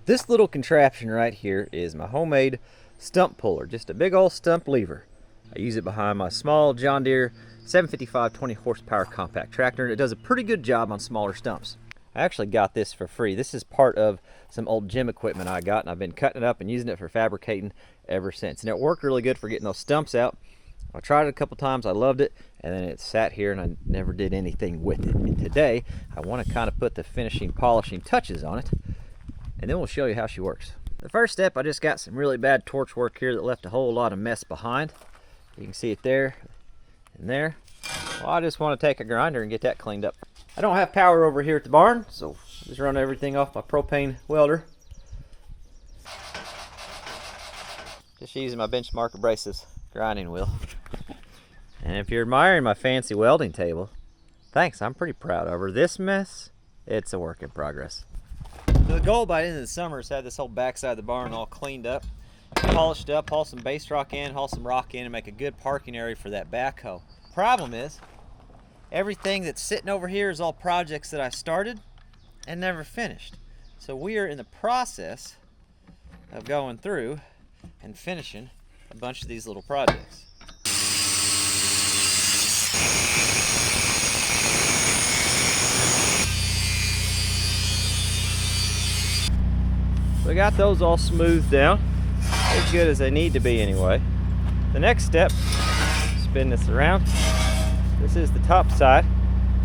This little contraption right here is my homemade stump puller, just a big old stump lever. I use it behind my small John Deere 755 20 horsepower compact tractor, and it does a pretty good job on smaller stumps. I actually got this for free. This is part of some old gym equipment I got, and I've been cutting it up and using it for fabricating ever since. And it worked really good for getting those stumps out. I tried it a couple times, I loved it, and then it sat here and I never did anything with it. And today, I want to kind of put the finishing, polishing touches on it, and then we'll show you how she works. The first step, I just got some really bad torch work here that left a whole lot of mess behind. You can see it there and there. Well, I just want to take a grinder and get that cleaned up. I don't have power over here at the barn, so I just run everything off my propane welder. Just using my Benchmark Abrasives grinding wheel. And if you're admiring my fancy welding table, thanks, I'm pretty proud of her. This mess, it's a work in progress. So the goal by the end of the summer is to have this whole backside of the barn all cleaned up, polished up, haul some base rock in, haul some rock in, and make a good parking area for that backhoe. Problem is, everything that's sitting over here is all projects that I started and never finished. So we are in the process of going through and finishing a bunch of these little projects. We got those all smoothed down, as good as they need to be anyway. The next step, spin this around. This is the top side.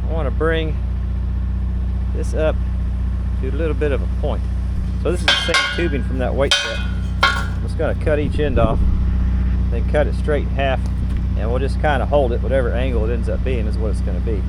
I want to bring this up to a little bit of a point. So this is the same tubing from that weight set. I'm just going to cut each end off, then cut it straight in half, and we'll just kind of hold it. Whatever angle it ends up being is what it's going to be.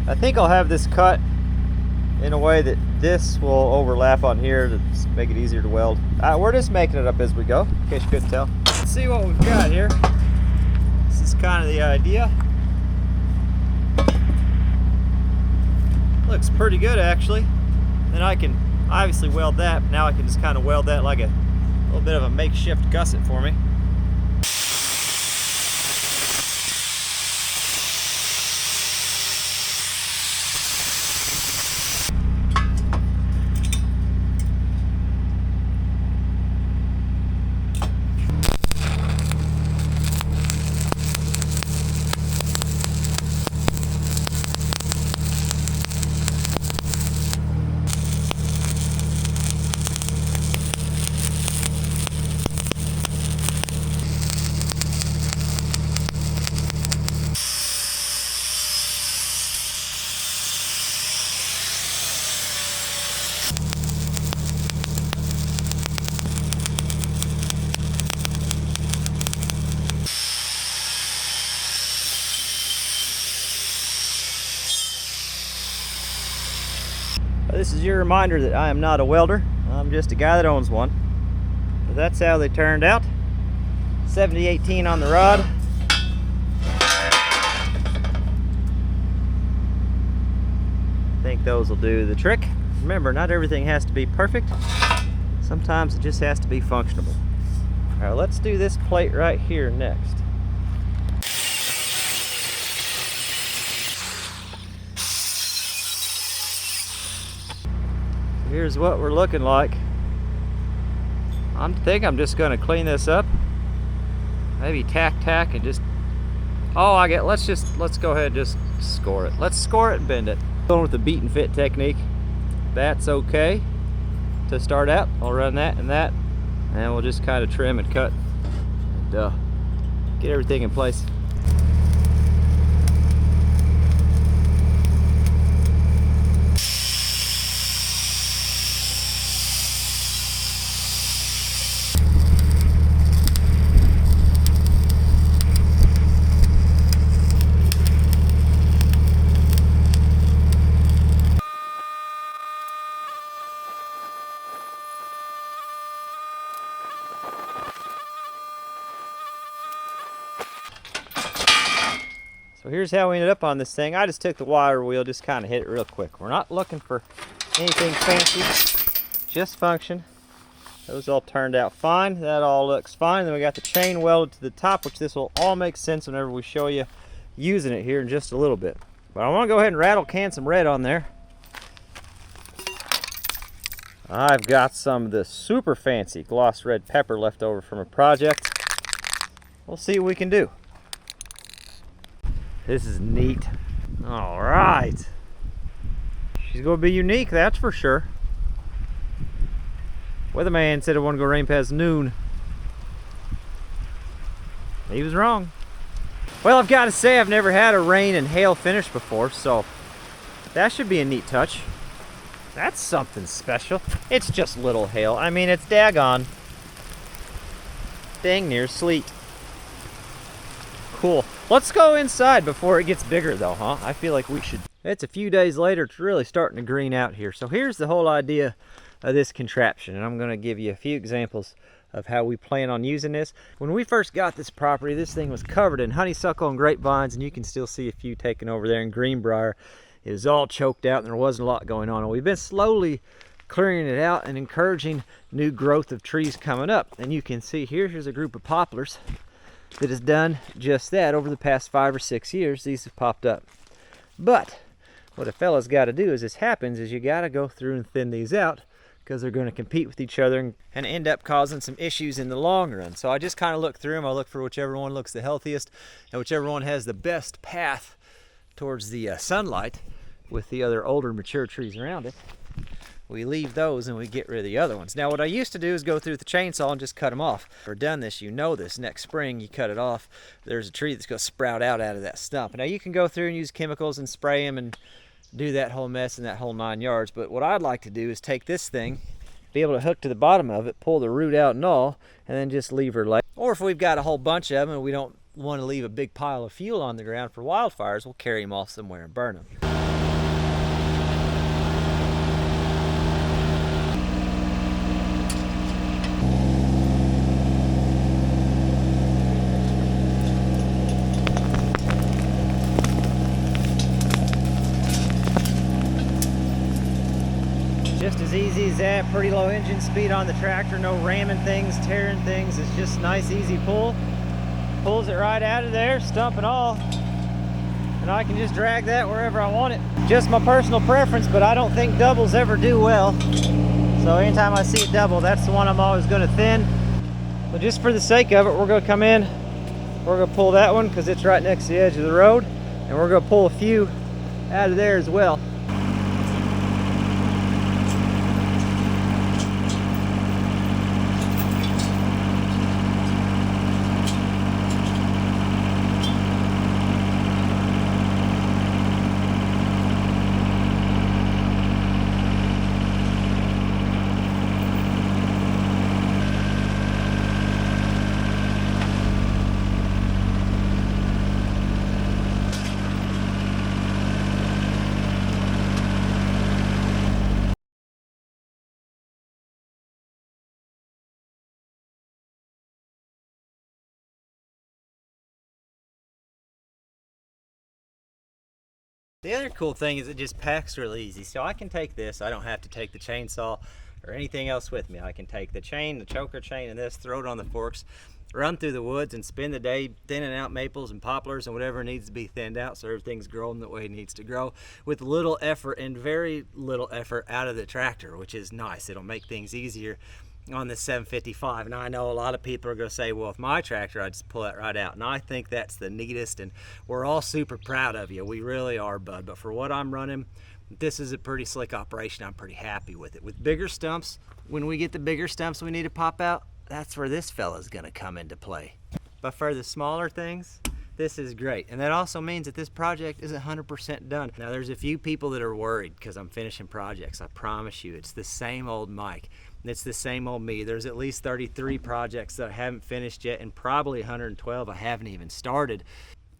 I think I'll have this cut in a way that this will overlap on here to make it easier to weld. We're just making it up as we go, in case you couldn't tell. Let's see what we've got here. This is kind of the idea. Looks pretty good actually. Then I can obviously weld that, but now I can just kind of weld that like a little bit of a makeshift gusset for me. This is your reminder that I am not a welder. I'm just a guy that owns one. But that's how they turned out. 70-18 on the rod. I think those will do the trick. Remember, not everything has to be perfect. Sometimes it just has to be functional. All right, let's do this plate right here next. Here's what we're looking like. I think I'm just going to clean this up. Maybe tack and just, let's go ahead and just score it. Let's score it and bend it. Going with the beat and fit technique. That's okay to start out. I'll run that and that, and we'll just kind of trim and cut and get everything in place. So here's how we ended up on this thing. I just took the wire wheel, just kind of hit it real quick. We're not looking for anything fancy, just function. Those all turned out fine. That all looks fine. Then we got the chain welded to the top, which this will all make sense whenever we show you using it here in just a little bit. But I want to go ahead and rattle can some red on there. I've got some of this super fancy gloss red pepper left over from a project. We'll see what we can do. This is neat. All right. She's gonna be unique, that's for sure. Weatherman said it wasn't gonna rain past noon. He was wrong. Well, I've got to say I've never had a rain and hail finish before, so that should be a neat touch. That's something special. It's just little hail. I mean, it's daggone dang near sleet. Cool. Let's go inside before it gets bigger though, huh? I feel like we should. It's a few days later. It's really starting to green out here. So here's the whole idea of this contraption, and I'm going to give you a few examples of how we plan on using this. When we first got this property, this thing was covered in honeysuckle and grapevines, and you can still see a few taken over there in greenbrier. It was all choked out and there wasn't a lot going on. And we've been slowly clearing it out and encouraging new growth of trees coming up. And you can see here's a group of poplars that has done just that over the past 5 or 6 years. These have popped up. But what a fella's got to do as this happens is you got to go through and thin these out, because they're going to compete with each other and end up causing some issues in the long run. So I just kind of look through them. I look for whichever one looks the healthiest and whichever one has the best path towards the sunlight with the other older mature trees around it. We leave those and we get rid of the other ones. Now what I used to do is go through with the chainsaw and just cut them off. If you've done this, you know this. Next spring you cut it off, there's a tree that's going to sprout out of that stump. Now you can go through and use chemicals and spray them and do that whole mess and that whole 9 yards. But what I'd like to do is take this thing, be able to hook to the bottom of it, pull the root out and all, and then just leave her lay. Or if we've got a whole bunch of them and we don't want to leave a big pile of fuel on the ground for wildfires, we'll carry them off somewhere and burn them. Just as easy as that. Pretty low engine speed on the tractor, no ramming things, tearing things. It's just nice, easy pull. Pulls it right out of there, stump and all. And I can just drag that wherever I want it. Just my personal preference, but I don't think doubles ever do well. So anytime I see a double, that's the one I'm always going to thin. But just for the sake of it, we're going to come in, we're going to pull that one because it's right next to the edge of the road. And we're going to pull a few out of there as well. The other cool thing is it just packs really easy. So I can take this, I don't have to take the chainsaw or anything else with me. I can take the chain, the choker chain, and this, throw it on the forks, run through the woods and spend the day thinning out maples and poplars and whatever needs to be thinned out so everything's growing the way it needs to grow with little effort and very little effort out of the tractor, which is nice. It'll make things easier on this 755. And I know a lot of people are going to say, well, with my tractor, I just pull it right out. And I think that's the neatest, and we're all super proud of you. We really are, bud. But for what I'm running, this is a pretty slick operation. I'm pretty happy with it. With bigger stumps, when we get the bigger stumps we need to pop out, that's where this fella's going to come into play. But for the smaller things, this is great. And that also means that this project is 100% done. Now, there's a few people that are worried because I'm finishing projects. I promise you, it's the same old Mike. It's the same old me. There's at least 33 projects that I haven't finished yet, and probably 112 I haven't even started.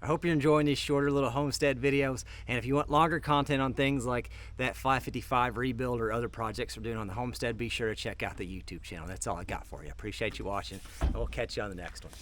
I hope you're enjoying these shorter little homestead videos, and if you want longer content on things like that 555 rebuild or other projects we're doing on the homestead, be sure to check out the YouTube channel. That's all I got for you. I appreciate you watching, and we'll catch you on the next one.